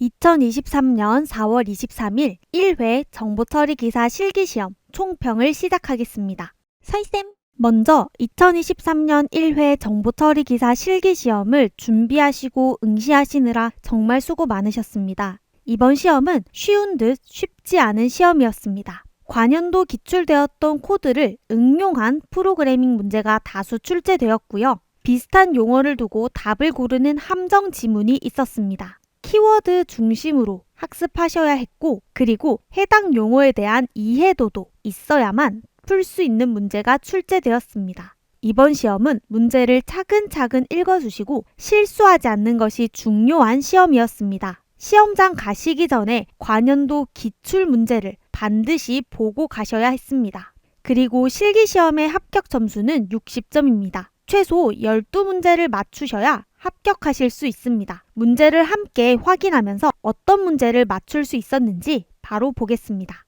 2023년 4월 23일 1회 정보처리 기사 실기시험 총평을 시작하겠습니다. 서희쌤! 먼저 2023년 1회 정보처리 기사 실기시험을 준비하시고 응시하시느라 정말 수고 많으셨습니다. 이번 시험은 쉬운 듯 쉽지 않은 시험이었습니다. 관연도 기출되었던 코드를 응용한 프로그래밍 문제가 다수 출제되었고요. 비슷한 용어를 두고 답을 고르는 함정 지문이 있었습니다. 키워드 중심으로 학습하셔야 했고, 그리고 해당 용어에 대한 이해도도 있어야만 풀 수 있는 문제가 출제되었습니다. 이번 시험은 문제를 차근차근 읽어주시고 실수하지 않는 것이 중요한 시험이었습니다. 시험장 가시기 전에 관연도 기출 문제를 반드시 보고 가셔야 했습니다. 그리고 실기시험의 합격 점수는 60점입니다. 최소 12문제를 맞추셔야 합격하실 수 있습니다. 문제를 함께 확인하면서 어떤 문제를 맞출 수 있었는지 바로 보겠습니다.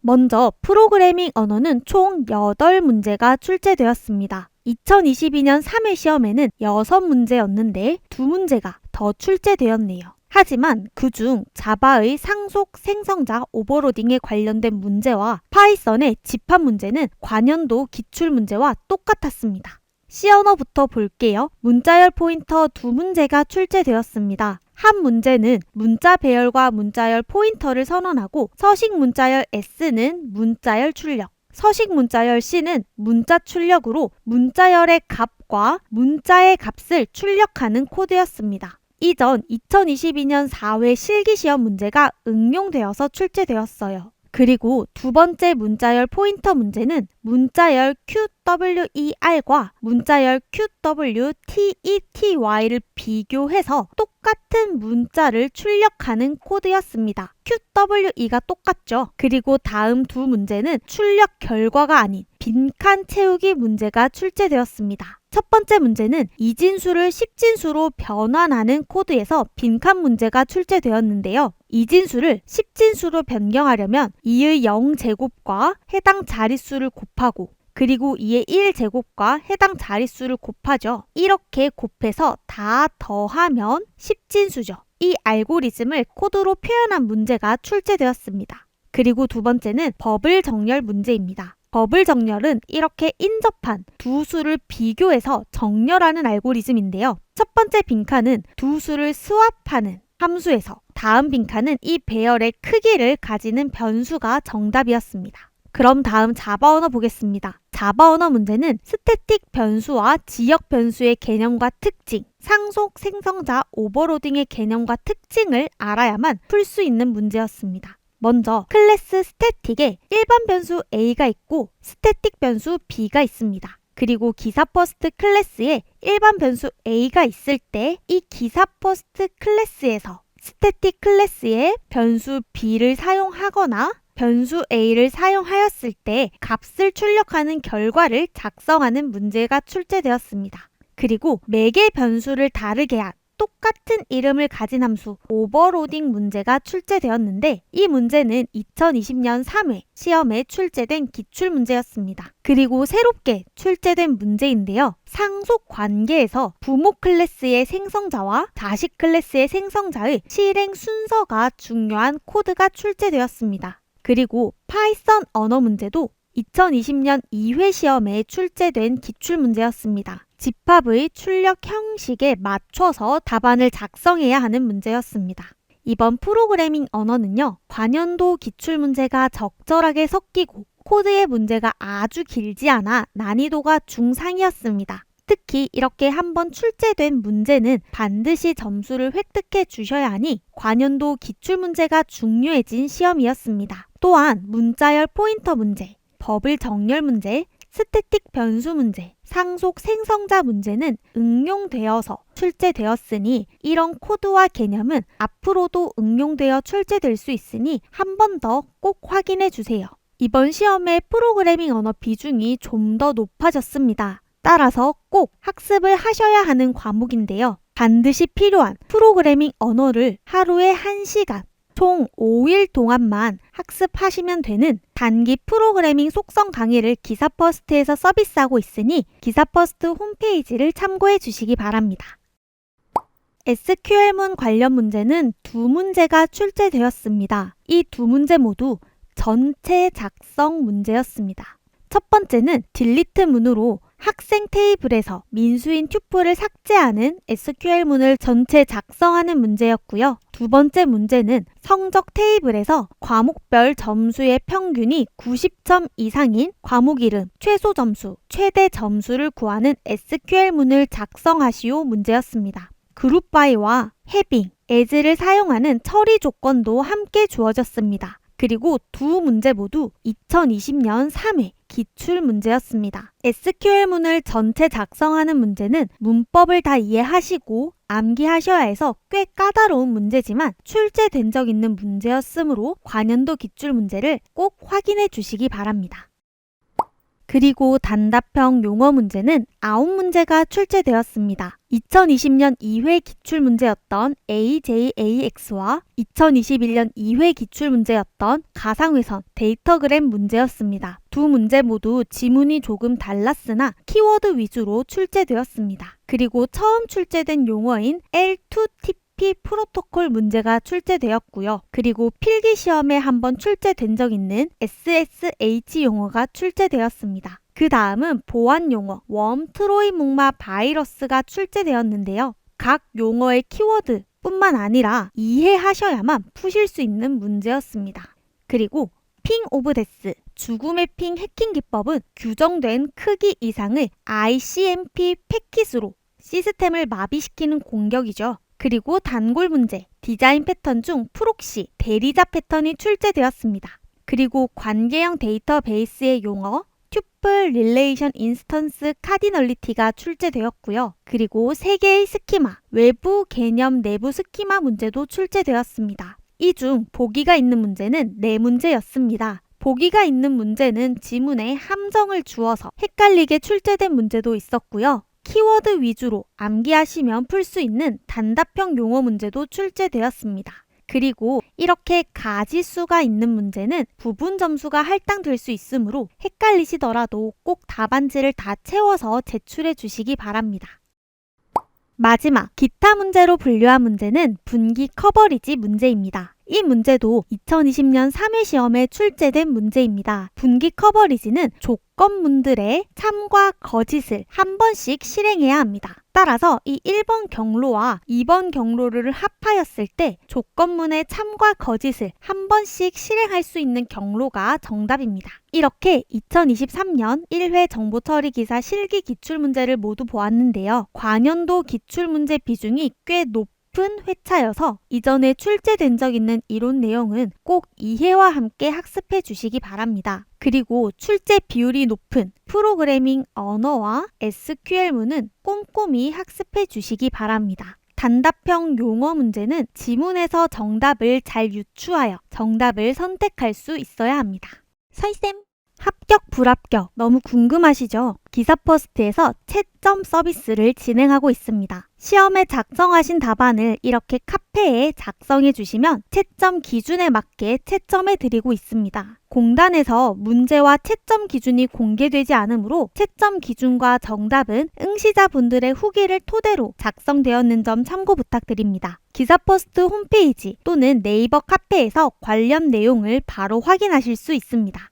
먼저 프로그래밍 언어는 총 8문제가 출제되었습니다. 2022년 3회 시험에는 6문제였는데 2문제가 더 출제되었네요. 하지만 그중 자바의 상속 생성자 오버로딩에 관련된 문제와 파이썬의 집합 문제는 관연도 기출 문제와 똑같았습니다. C언어부터 볼게요. 문자열 포인터 2문제가 출제되었습니다. 한 문제는 문자 배열과 문자열 포인터를 선언하고 서식 문자열 S는 문자열 출력, 서식 문자열 C는 문자 출력으로 문자열의 값과 문자의 값을 출력하는 코드였습니다. 이전 2022년 4회 실기시험 문제가 응용되어서 출제되었어요. 그리고 두 번째 문자열 포인터 문제는 문자열 QWER과 문자열 QWTETY를 비교해서 똑같은 문자를 출력하는 코드였습니다. QWE가 똑같죠. 그리고 다음 두 문제는 출력 결과가 아닌 빈칸 채우기 문제가 출제되었습니다. 첫 번째 문제는 이진수를 10진수로 변환하는 코드에서 빈칸 문제가 출제되었는데요. 이진수를 10진수로 변경하려면 2의 0제곱과 해당 자릿수를 곱하고 그리고 2의 1제곱과 해당 자릿수를 곱하죠. 이렇게 곱해서 다 더하면 10진수죠. 이 알고리즘을 코드로 표현한 문제가 출제되었습니다. 그리고 두 번째는 버블 정렬 문제입니다. 버블 정렬은 이렇게 인접한 두 수를 비교해서 정렬하는 알고리즘인데요. 첫 번째 빈칸은 두 수를 스왑하는 함수에서 다음 빈칸은 이 배열의 크기를 가지는 변수가 정답이었습니다. 그럼 다음 자바 언어 보겠습니다. 자바 언어 문제는 스태틱 변수와 지역 변수의 개념과 특징, 상속 생성자 오버로딩의 개념과 특징을 알아야만 풀 수 있는 문제였습니다. 먼저 클래스 스태틱에 일반 변수 A가 있고 스태틱 변수 B가 있습니다. 그리고 기사 퍼스트 클래스에 일반 변수 A가 있을 때 이 기사 퍼스트 클래스에서 스태틱 클래스에 변수 B를 사용하거나 변수 A를 사용하였을 때 값을 출력하는 결과를 작성하는 문제가 출제되었습니다. 그리고 매개 변수를 다르게 한 똑같은 이름을 가진 함수 오버로딩 문제가 출제되었는데 이 문제는 2020년 3회 시험에 출제된 기출문제였습니다. 그리고 새롭게 출제된 문제인데요. 상속 관계에서 부모 클래스의 생성자와 자식 클래스의 생성자의 실행 순서가 중요한 코드가 출제되었습니다. 그리고 파이썬 언어 문제도 2020년 2회 시험에 출제된 기출문제였습니다. 집합의 출력 형식에 맞춰서 답안을 작성해야 하는 문제였습니다. 이번 프로그래밍 언어는요, 관연도 기출문제가 적절하게 섞이고 코드의 문제가 아주 길지 않아 난이도가 중상이었습니다. 특히 이렇게 한번 출제된 문제는 반드시 점수를 획득해 주셔야 하니 관연도 기출문제가 중요해진 시험이었습니다. 또한 문자열 포인터 문제, 버블 정렬 문제, 스태틱 변수 문제, 상속 생성자 문제는 응용되어서 출제되었으니 이런 코드와 개념은 앞으로도 응용되어 출제될 수 있으니 한 번 더 꼭 확인해 주세요. 이번 시험의 프로그래밍 언어 비중이 좀 더 높아졌습니다. 따라서 꼭 학습을 하셔야 하는 과목인데요. 반드시 필요한 프로그래밍 언어를 하루에 1시간, 총 5일 동안만 학습하시면 되는 단기 프로그래밍 속성 강의를 기사퍼스트에서 서비스하고 있으니 기사퍼스트 홈페이지를 참고해 주시기 바랍니다. SQL문 관련 문제는 두 문제가 출제되었습니다. 이 두 문제 모두 전체 작성 문제였습니다. 첫 번째는 딜리트 문으로 학생 테이블에서 민수인 튜플을 삭제하는 SQL문을 전체 작성하는 문제였고요. 두 번째 문제는 성적 테이블에서 과목별 점수의 평균이 90점 이상인 과목 이름, 최소 점수, 최대 점수를 구하는 SQL문을 작성하시오 문제였습니다. 그룹 바이와 해빙, as를 사용하는 처리 조건도 함께 주어졌습니다. 그리고 두 문제 모두 2020년 3회 기출 문제였습니다. SQL문을 전체 작성하는 문제는 문법을 다 이해하시고 암기하셔야 해서 꽤 까다로운 문제지만 출제된 적 있는 문제였으므로 관연도 기출 문제를 꼭 확인해 주시기 바랍니다. 그리고 단답형 용어 문제는 9문제가 출제되었습니다. 2020년 2회 기출문제였던 AJAX와 2021년 2회 기출문제였던 가상회선 데이터그램 문제였습니다. 두 문제 모두 지문이 조금 달랐으나 키워드 위주로 출제되었습니다. 그리고 처음 출제된 용어인 L2TP 프로토콜 문제가 출제되었고요. 그리고 필기시험에 한번 출제된 적 있는 SSH 용어가 출제되었습니다. 그 다음은 보안 용어 웜, 트로이 목마 바이러스가 출제되었는데요. 각 용어의 키워드 뿐만 아니라 이해하셔야만 푸실 수 있는 문제였습니다. 그리고 핑 오브 데스, 죽음의 핑 해킹 기법은 규정된 크기 이상의 ICMP 패킷으로 시스템을 마비시키는 공격이죠. 그리고 단골 문제, 디자인 패턴 중 프록시, 대리자 패턴이 출제되었습니다. 그리고 관계형 데이터베이스의 용어, 튜플 릴레이션 인스턴스 카디널리티가 출제되었고요. 그리고 3개의 스키마, 외부 개념 내부 스키마 문제도 출제되었습니다. 이 중 보기가 있는 문제는 4문제였습니다. 보기가 있는 문제는 지문에 함정을 주어서 헷갈리게 출제된 문제도 있었고요. 키워드 위주로 암기하시면 풀 수 있는 단답형 용어 문제도 출제되었습니다. 그리고 이렇게 가지수가 있는 문제는 부분 점수가 할당될 수 있으므로 헷갈리시더라도 꼭 답안지를 다 채워서 제출해 주시기 바랍니다. 마지막, 기타 문제로 분류한 문제는 분기 커버리지 문제입니다. 이 문제도 2020년 3회 시험에 출제된 문제입니다. 분기 커버리지는 조건문들의 참과 거짓을 한 번씩 실행해야 합니다. 따라서 이 1번 경로와 2번 경로를 합하였을 때 조건문의 참과 거짓을 한 번씩 실행할 수 있는 경로가 정답입니다. 이렇게 2023년 1회 정보처리기사 실기 기출문제를 모두 보았는데요. 관연도 기출문제 비중이 꽤 높은 회차여서 이전에 출제된 적 있는 이론 내용은 꼭 이해와 함께 학습해 주시기 바랍니다. 그리고 출제 비율이 높은 프로그래밍 언어와 SQL문은 꼼꼼히 학습해 주시기 바랍니다. 단답형 용어 문제는 지문에서 정답을 잘 유추하여 정답을 선택할 수 있어야 합니다. 서희쌤, 합격, 불합격 너무 궁금하시죠? 기사퍼스트에서 채점 서비스를 진행하고 있습니다. 시험에 작성하신 답안을 이렇게 카페에 작성해 주시면 채점 기준에 맞게 채점해 드리고 있습니다. 공단에서 문제와 채점 기준이 공개되지 않으므로 채점 기준과 정답은 응시자분들의 후기를 토대로 작성되었는 점 참고 부탁드립니다. 기사퍼스트 홈페이지 또는 네이버 카페에서 관련 내용을 바로 확인하실 수 있습니다.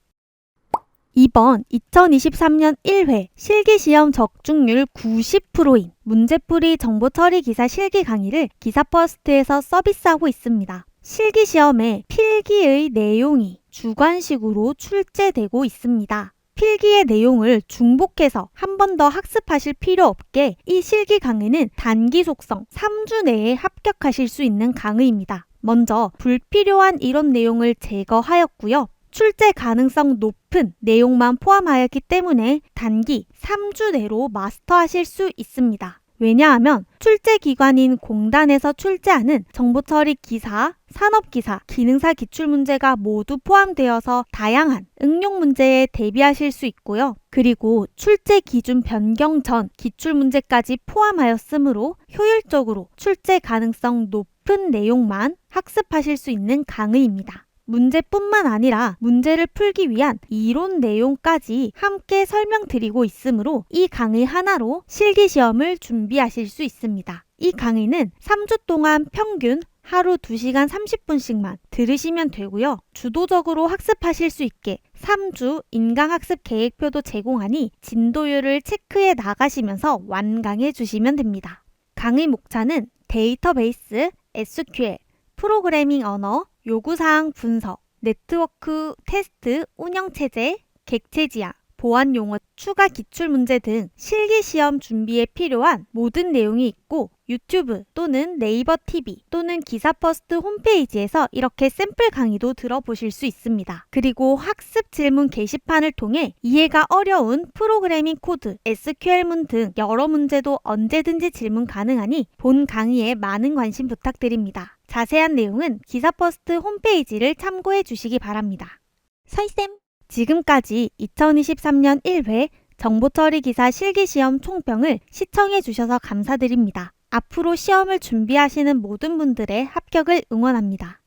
이번 2023년 1회 실기시험 적중률 90%인 문제풀이 정보처리 기사 실기 강의를 기사퍼스트에서 서비스하고 있습니다. 실기시험에 필기의 내용이 주관식으로 출제되고 있습니다. 필기의 내용을 중복해서 한 번 더 학습하실 필요 없게 이 실기 강의는 단기 속성 3주 내에 합격하실 수 있는 강의입니다. 먼저 불필요한 이론 내용을 제거하였고요. 출제 가능성 높은 내용만 포함하였기 때문에 단기 3주 내로 마스터하실 수 있습니다. 왜냐하면 출제기관인 공단에서 출제하는 정보처리 기사, 산업기사, 기능사 기출문제가 모두 포함되어서 다양한 응용 문제에 대비하실 수 있고요. 그리고 출제 기준 변경 전 기출문제까지 포함하였으므로 효율적으로 출제 가능성 높은 내용만 학습하실 수 있는 강의입니다. 문제뿐만 아니라 문제를 풀기 위한 이론 내용까지 함께 설명드리고 있으므로 이 강의 하나로 실기시험을 준비하실 수 있습니다. 이 강의는 3주 동안 평균 하루 2시간 30분씩만 들으시면 되고요. 주도적으로 학습하실 수 있게 3주 인강학습 계획표도 제공하니 진도율을 체크해 나가시면서 완강해 주시면 됩니다. 강의 목차는 데이터베이스, SQL, 프로그래밍 언어, 요구사항 분석, 네트워크 테스트 운영체제, 객체 지향, 보안 용어, 추가 기출문제 등 실기시험 준비에 필요한 모든 내용이 있고 유튜브 또는 네이버 TV 또는 기사퍼스트 홈페이지에서 이렇게 샘플 강의도 들어보실 수 있습니다. 그리고 학습 질문 게시판을 통해 이해가 어려운 프로그래밍 코드, SQL문 등 여러 문제도 언제든지 질문 가능하니 본 강의에 많은 관심 부탁드립니다. 자세한 내용은 기사퍼스트 홈페이지를 참고해 주시기 바랍니다. 서희쌤! 지금까지 2023년 1회 정보처리 기사 실기시험 총평을 시청해 주셔서 감사드립니다. 앞으로 시험을 준비하시는 모든 분들의 합격을 응원합니다.